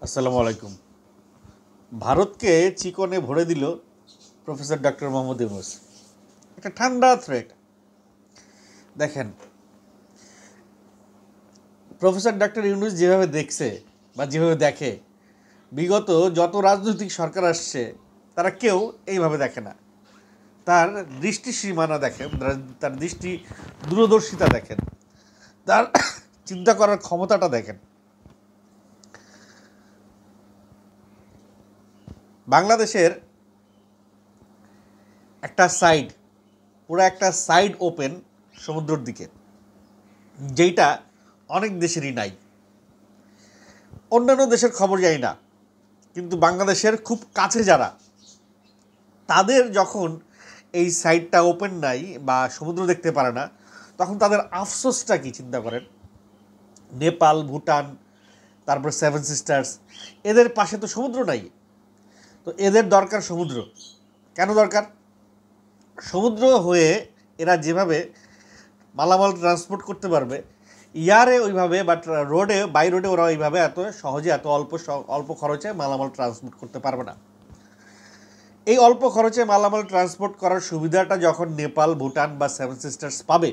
আসসালামু আলাইকুম। ভারতকে চিকনে ভরে দিল প্রফেসর ডক্টর মোহাম্মদ ইউনূস। একটা ঠান্ডা থ্রেট। দেখেন, প্রফেসর ডক্টর ইউনূস যেভাবে দেখছে বা যেভাবে দেখে, বিগত যত রাজনৈতিক সরকার আসছে তারা কেউ এইভাবে দেখে না। তার দৃষ্টি সীমানা দেখেন, তার দৃষ্টি দূরদর্শিতা দেখেন, তার চিন্তা করার ক্ষমতাটা দেখেন। বাংলাদেশের একটা সাইড, পুরো একটা সাইড ওপেন সমুদ্রের দিকে, যেইটা অনেক দেশেরই নাই। অন্যান্য দেশের খবর জানি না, কিন্তু বাংলাদেশের খুব কাছে যারা, তাদের যখন এই সাইডটা ওপেন নাই বা সমুদ্র দেখতে পারে না, তখন তাদের আফসোসটা কি চিন্তা করেন। নেপাল, ভুটান, তারপর সেভেন সিস্টার্স, এদের পাশে তো সমুদ্র নাই। তো এদের দরকার সমুদ্র। কেন দরকার? সমুদ্র হয়ে এরা যেভাবে মালামাল ট্রান্সপোর্ট করতে পারবে, ইয়ারে ওইভাবে, বাট রোডে, বাই রোডে ওরা ওইভাবে এত সহজে, এত অল্প খরচে মালামাল ট্রান্সপোর্ট করতে পারবে না। এই অল্প খরচে মালামাল ট্রান্সপোর্ট করার সুবিধাটা যখন নেপাল, ভুটান বা সেভেন সিস্টার্স পাবে,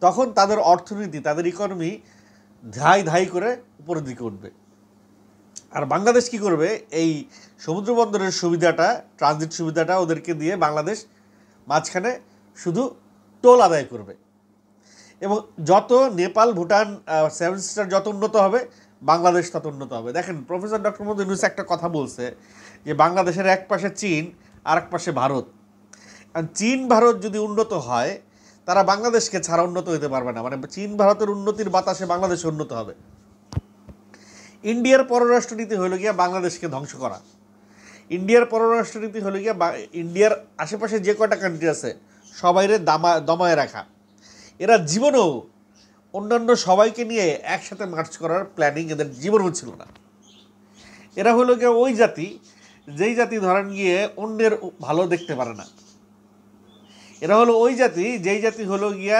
তখন তাদের অর্থনীতি, তাদের ইকোনমি ধাই ধাই করে উপরের দিকে উঠবে। আর বাংলাদেশ কি করবে? এই সমুদ্র বন্দরের সুবিধাটা, ট্রানজিট সুবিধাটা ওদেরকে দিয়ে বাংলাদেশ মাঝখানে শুধু টোল আদায় করবে। এবং যত নেপাল, ভুটান, সেভেন সিস্টার যত উন্নত হবে, বাংলাদেশ তত উন্নত হবে। দেখেন, প্রফেসর ডক্টর মোহাম্মদ ইউনূস একটা কথা বলছে যে বাংলাদেশের এক পাশে চীন আর এক পাশে ভারত। চীন ভারত যদি উন্নত হয়, তারা বাংলাদেশকে ছাড়া উন্নত হতে পারবে না। মানে চীন ভারতের উন্নতির বাতাসে বাংলাদেশ উন্নত হবে। ইন্ডিয়ার পররাষ্ট্রনীতি হলো গিয়া বাংলাদেশকে ধ্বংস করা। ইন্ডিয়ার পররাষ্ট্রনীতি হলো গিয়া ইন্ডিয়ার আশেপাশে যে কয়টা কান্ট্রি আছে সবাইরে দমায় রাখা। এরা জীবনেও অন্যান্য সবাইকে নিয়ে একসাথে মার্চ করার প্ল্যানিং এদের জীবনেও ছিল না। এরা হলো গিয়ে ওই জাতি, যেই জাতি ধরেন গিয়ে অন্যের ভালো দেখতে পারে না। এরা হলো ওই জাতি, যেই জাতি হলো গিয়া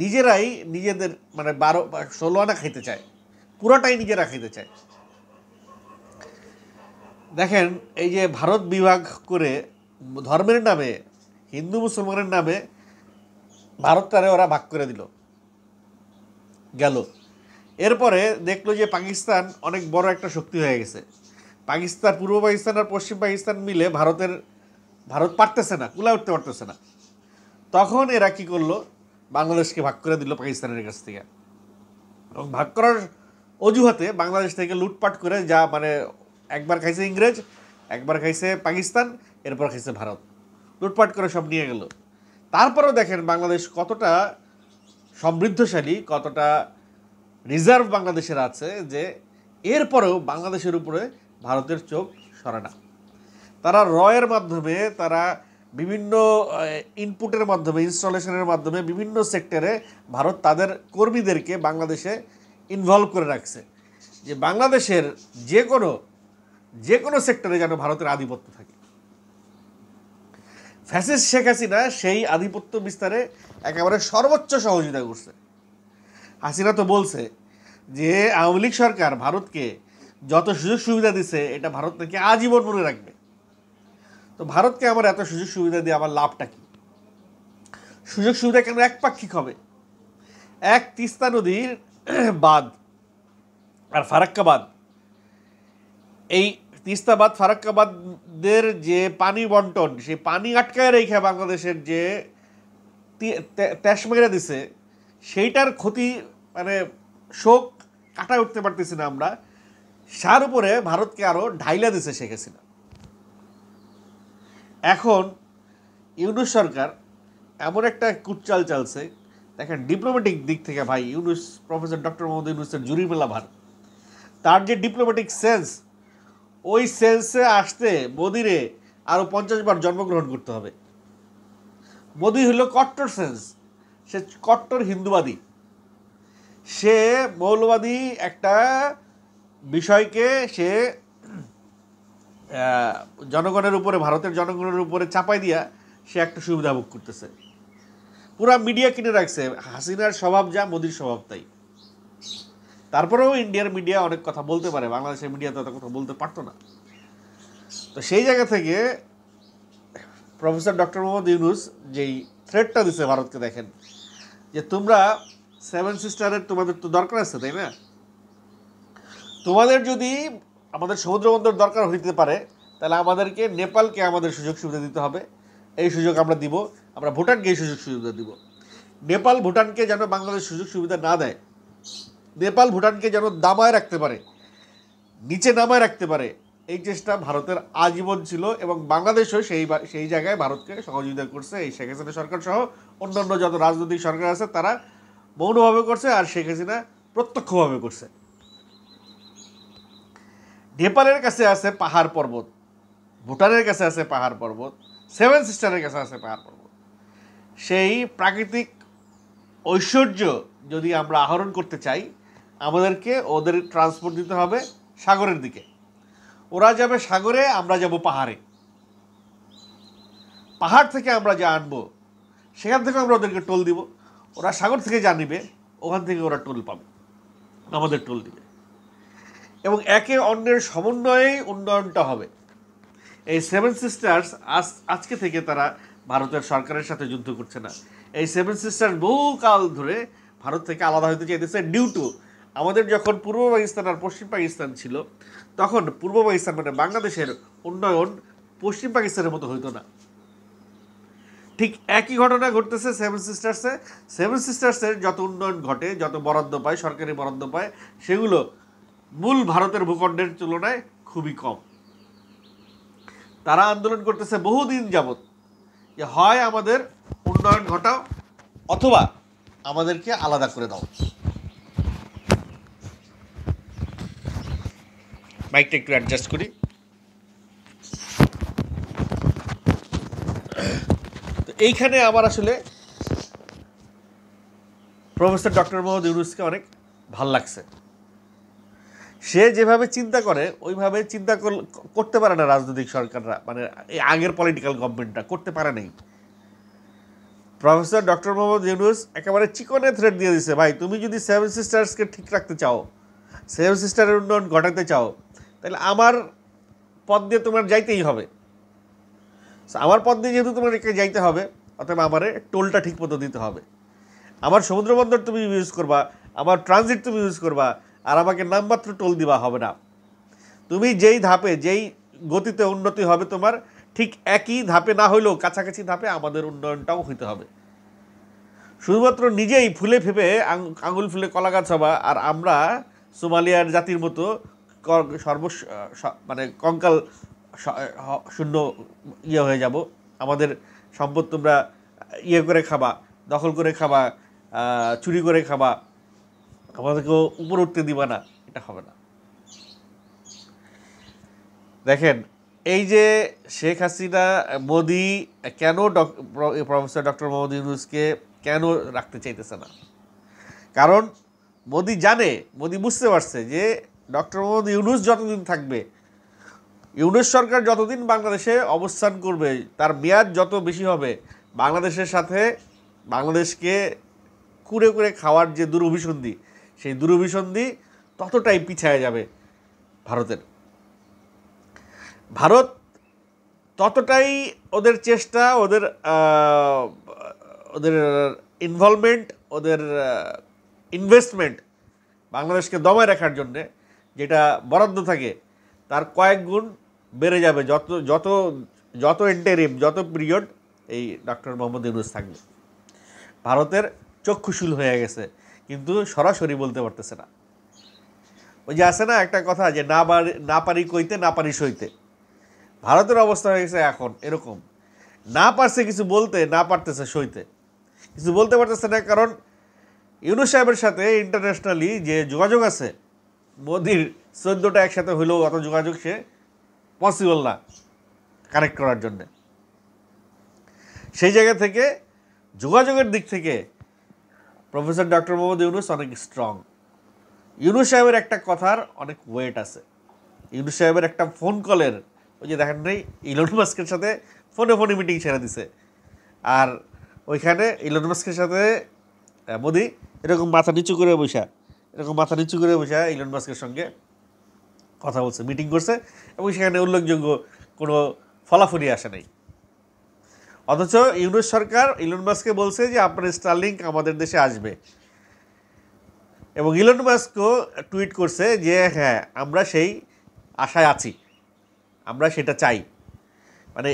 নিজেরাই নিজেদের মানে 16 আনা খাইতে চায়, পুরাটাই নিজেরা খাইতে চায়। দেখেন, এই যে ভারত বিভাগ করে ধর্মের নামে, হিন্দু মুসলমানের নামে ভারতটারে ওরা ভাগ করে দিল গেল। এরপরে দেখলো যে পাকিস্তান অনেক বড় একটা শক্তি হয়ে গেছে। পাকিস্তান, পূর্ব পাকিস্তান আর পশ্চিম পাকিস্তান মিলে ভারত পারতেছে না, কুলা উঠতে পারতেছে না। তখন এরা কি করলো? বাংলাদেশকে ভাগ করে দিল পাকিস্তানের কাছ থেকে। এবং ভাগ করার অজুহাতে বাংলাদেশ থেকে লুটপাট করে, যা মানে একবার খাইছে ইংরেজ, একবার খাইছে পাকিস্তান, এরপর খাইছে ভারত, লুটপাট করে সব নিয়ে গেল। তারপরেও দেখেন বাংলাদেশ কতটা সমৃদ্ধশালী, কতটা রিজার্ভ বাংলাদেশের আছে, যে এরপরেও বাংলাদেশের উপরে ভারতের চোখ সরে না। তারা রয়ের মাধ্যমে, তারা বিভিন্ন ইনপুটের মাধ্যমে, ইনস্টলেশনের মাধ্যমে বিভিন্ন সেক্টরে ভারত তাদের কর্মীদেরকে বাংলাদেশে ইনভলভ করে রাখছে, যে বাংলাদেশের যে কোনো সেক্টরে যেন ভারতের আধিপত্য থাকে। ফ্যাসিস্ট শেখ হাসিনা সেই আধিপত্য বিস্তারে একেবারে সর্বোচ্চ সহযোগিতা করছে। হাসিনা তো বলছে যে আওয়ামী লীগ সরকার ভারতকে যত সুযোগ সুবিধা দিছে, এটা ভারত নাকি আজীবন মনে রাখবে। তো ভারতকে আমার এত সুযোগ সুবিধা দিয়ে আমার লাভটা কি? সুযোগ সুবিধা কেন একপাক্ষিক হবে? এক তিস্তা নদীর বাঁধ আর ফারাক্কা বাঁধ, এই তিস্তা বাঁধ, ফারাক্কা বাঁধের যে পানি বন্টন, সেই পানি আটকায় রেখে বাংলাদেশের যে তেস মেরে দিছে, সেইটার ক্ষতি মানে শোক কাটায় উঠতে পারতেছি না আমরা। সার উপরে ভারতকে আরও ঢাইলা দিছে শেখ হাসিনা। এখন ইউনূস সরকার এমন একটা কুটচাল চালছে। দেখেন, ডিপ্লোম্যাটিক দিক থেকে ভাই ইউনূস, প্রফেসর ডক্টর মোহাম্মদ ইউনূসের জুরি মেলা ভার। তার যে ডিপ্লোম্যাটিক সেন্স, ওই সেন্সে আসতে মোদিরে আরও 50 বার জন্মগ্রহণ করতে হবে। মোদি হলো কট্টর সেন্স, সে কট্টর হিন্দুবাদী, সে মৌলবাদী একটা বিষয়কে সে জনগণের উপরে, ভারতের জনগণের উপরে চাপাই দিয়া সে একটা সুবিধা ভোগ করতেছে। পুরা মিডিয়া কিনে রাখছে। হাসিনার স্বভাব যা, মোদির স্বভাব তাই। তারপরেও ইন্ডিয়ার মিডিয়া অনেক কথা বলতে পারে, বাংলাদেশের মিডিয়া তো এত কথা বলতে পারতো না। তো সেই জায়গা থেকে প্রফেসর ডক্টর মোহাম্মদ ইউনূস যেই থ্রেটটা দিছে ভারতকে, দেখেন যে তোমরা সেভেন সিস্টারের তোমাদের তো দরকার আছে, তাই না? তোমাদের যদি আমাদের সমুদ্র বন্দর দরকার হইতে পারে, তাহলে আমাদেরকে নেপালকে আমাদের সুযোগ সুবিধা দিতে হবে। এই সুযোগ আমরা দিব, আমরা ভুটানকে এই সুযোগ সুবিধা দিব। নেপাল ভুটানকে যেন বাংলাদেশ সুযোগ সুবিধা না দেয়, নেপাল ভুটানকে যেন দামায় রাখতে পারে, নিচে নামায় রাখতে পারে, এই চেষ্টা ভারতের আজীবন ছিল। এবং বাংলাদেশও সেই জায়গায় ভারতকে সহযোগিতা করছে। এই শেখ হাসিনা সরকার সহ অন্যান্য যত রাজনৈতিক সরকার আছে তারা মৌনভাবে করছে, আর শেখ হাসিনা প্রত্যক্ষভাবে করছে। নেপালের কাছে আছে পাহাড় পর্বত, ভুটানের কাছে আছে পাহাড় পর্বত, সেভেন সিস্টারের কাছে আছে পাহাড় পর্বত। সেই প্রাকৃতিক ঐশ্বর্য যদি আমরা আহরণ করতে চাই, আমাদেরকে ওদের ট্রান্সপোর্ট দিতে হবে সাগরের দিকে। ওরা যাবে সাগরে, আমরা যাব পাহাড়ে। পাহাড় থেকে আমরা যা আনবো সেখান থেকে আমরা ওদেরকে টোল দিব। ওরা সাগর থেকে যা নিবে ওখান থেকে ওরা টোল পাবে, আমাদের টোল দিবে। এবং একে অন্যের সমন্বয়েই উন্নয়নটা হবে। এই সেভেন সিস্টার্স আজকে থেকে তারা ভারতের সরকারের সাথে যুদ্ধ করছে না। এই সেভেন সিস্টার্স বহুকাল ধরে ভারত থেকে আলাদা হতে চাইতেছে ডিউ টু আমাদের যখন পূর্ব পাকিস্তান আর পশ্চিম পাকিস্তান ছিল, তখন পূর্ব পাকিস্তান মানে বাংলাদেশের উন্নয়ন পশ্চিম পাকিস্তানের মতো হইতো না। ঠিক একই ঘটনা ঘটতেছে সেভেন সিস্টার্সে। সেভেন সিস্টার্সের যত উন্নয়ন ঘটে, যত বরাদ্দ পায়, সরকারি বরাদ্দ পায়, সেগুলো মূল ভারতের ভূখণ্ডের তুলনায় খুবই কম। তারা আন্দোলন করতেছে বহুদিন যাবৎ যে হয় আমাদের উন্নয়ন ঘটাও অথবা আমাদেরকে আলাদা করে দাও। মাইকটা একটু অ্যাডজাস্ট করি। তো এইখানে আমার আসলে প্রফেসর ডক্টর মোহাম্মদ ইউনূসকে অনেক ভাল লাগছে। সে যেভাবে চিন্তা করে ওইভাবে চিন্তা করতে পারে না রাজনৈতিক সরকাররা, মানে এই আগের পলিটিক্যাল গভর্নমেন্টটা করতে পারে নাই। প্রফেসর ডক্টর মোহাম্মদ ইউনূস একেবারে চিকনে থ্রেট দিয়ে দিছে, ভাই তুমি যদি সেভেন সিস্টার্সকে ঠিক রাখতে চাও, সেভেন সিস্টারের উন্নয়ন ঘটাতে চাও, তাহলে আমার পথ দিয়ে তোমার যাইতেই হবে। আমার পথ দিয়ে যেহেতু তোমার যাইতে হবে, অতএব আমার টোলটা ঠিক মতো দিতে হবে। আমার সমুদ্র বন্দর তুমি ইউজ করবা, আমার ট্রানজিট তুমি ইউজ করবা, আর আমাকে নামমাত্র টোল দিবা হবে না। তুমি যেই ধাপে যেই গতিতে উন্নতি হবে তোমার, ঠিক একই ধাপে না হইলেও কাছাকাছি ধাপে আমাদের উন্নয়নটাও হইতে হবে। শুধুমাত্র নিজেই ফুলে ফেপে আঙুল ফুলে কলা গাছ হবা, আর আমরা সোমালিয়ার জাতির মতো মানে কঙ্কাল শূন্য হয়ে যাব। আমাদের সম্পদ তোমরা করে খাবা, দখল করে খাবা, চুরি করে খাবা, আমাদেরকেও উপর উঠতে দিবা না, এটা হবে না। দেখেন এই যে শেখ হাসিনা, মোদি কেন প্রফেসর ডক্টর মোহাম্মদ ইউনূসকে কেন রাখতে চাইতেছে না? কারণ মোদি জানে, মোদি বুঝতে পারছে যে ডক্টর মোহাম্মদ ইউনূস যতদিন থাকবে, ইউনূস সরকার যতদিন বাংলাদেশে অবস্থান করবে, তার মেয়াদ যত বেশি হবে, বাংলাদেশের সাথে বাংলাদেশকে কুড়ে কুড়ে খাওয়ার যে দুরভিসন্ধি, সেই দুরভিসন্ধি ততটাই পিছায় যাবে ভারতের। ভারত ততটাই ওদের চেষ্টা, ওদের ওদের ইনভলভমেন্ট, ওদের ইনভেস্টমেন্ট বাংলাদেশকে দমায় রাখার জন্যে যেটা বরাদ্দ থাকে তার কয়েক গুণ বেড়ে যাবে যত যত যত ইন্টারিম, যত পিরিয়ড এই ডক্টর মোহাম্মদ ইউনূস থাকবে। ভারতের চক্ষুশূল হয়ে গেছে, কিন্তু সরাসরি বলতে পারতেছে না। ওই যে আছে না একটা কথা, যে না পারি কইতে না পারি সইতে। ভারতের অবস্থা হয়ে গেছে এখন এরকম, না পারছে কিছু বলতে, না পারতেছে সইতে। কিছু বলতে পারতেছে না কারণ ইউনূস সাহেবের সাথে ইন্টারন্যাশনালি যে যোগাযোগ আছে, মোদির 14টা একসাথে হইলেও অত যোগাযোগ সে পসিবল না কানেক্ট করার জন্যে। সেই জায়গা থেকে যোগাযোগের দিক থেকে প্রফেসর ডক্টর মোহাম্মদ ইউনূস অনেক স্ট্রং। ইউনূস সাহেবের একটা কথার অনেক ওয়েট আছে। ইউনূস সাহেবের একটা ফোন কলের, ওই যে দেখেন নাই ইলন মাস্কের সাথে ফোনে ফোনে মিটিং সেরে দিছে, আর ওইখানে ইলন মাস্কের সাথে মোদি এরকম মাথা নিচু করে বসা এরকম মাথা নিচু করে বসে ইলন মাস্কের সঙ্গে কথা বলছে, মিটিং করছে, এবং সেখানে উল্লেখযোগ্য কোনো ফলাফলই আসে নাই। অথচ ইউনূস সরকার ইলন মাস্ককে বলছে যে আপনার স্টারলিংক আমাদের দেশে আসবে, এবং ইলন মাস্কও টুইট করছে যে হ্যাঁ আমরা সেই আশায় আছি, আমরা সেটা চাই। মানে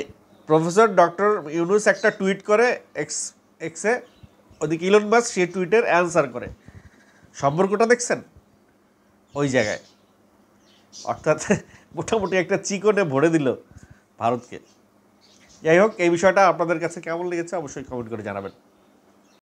প্রফেসর ডক্টর ইউনূস একটা টুইট করে এক্সে, ওদিকে ইলন মাস্ক সেই টুইটের অ্যান্সার করে। সম্পর্কটা দেখছেন ওই জায়গায়, অর্থাৎ মোটামুটি একটা চিকনে ভরে দিল ভারতকে। যাই হোক, এই বিষয়টা আপনাদের কাছে কেমন লেগেছে অবশ্যই কমেন্ট করে জানাবেন।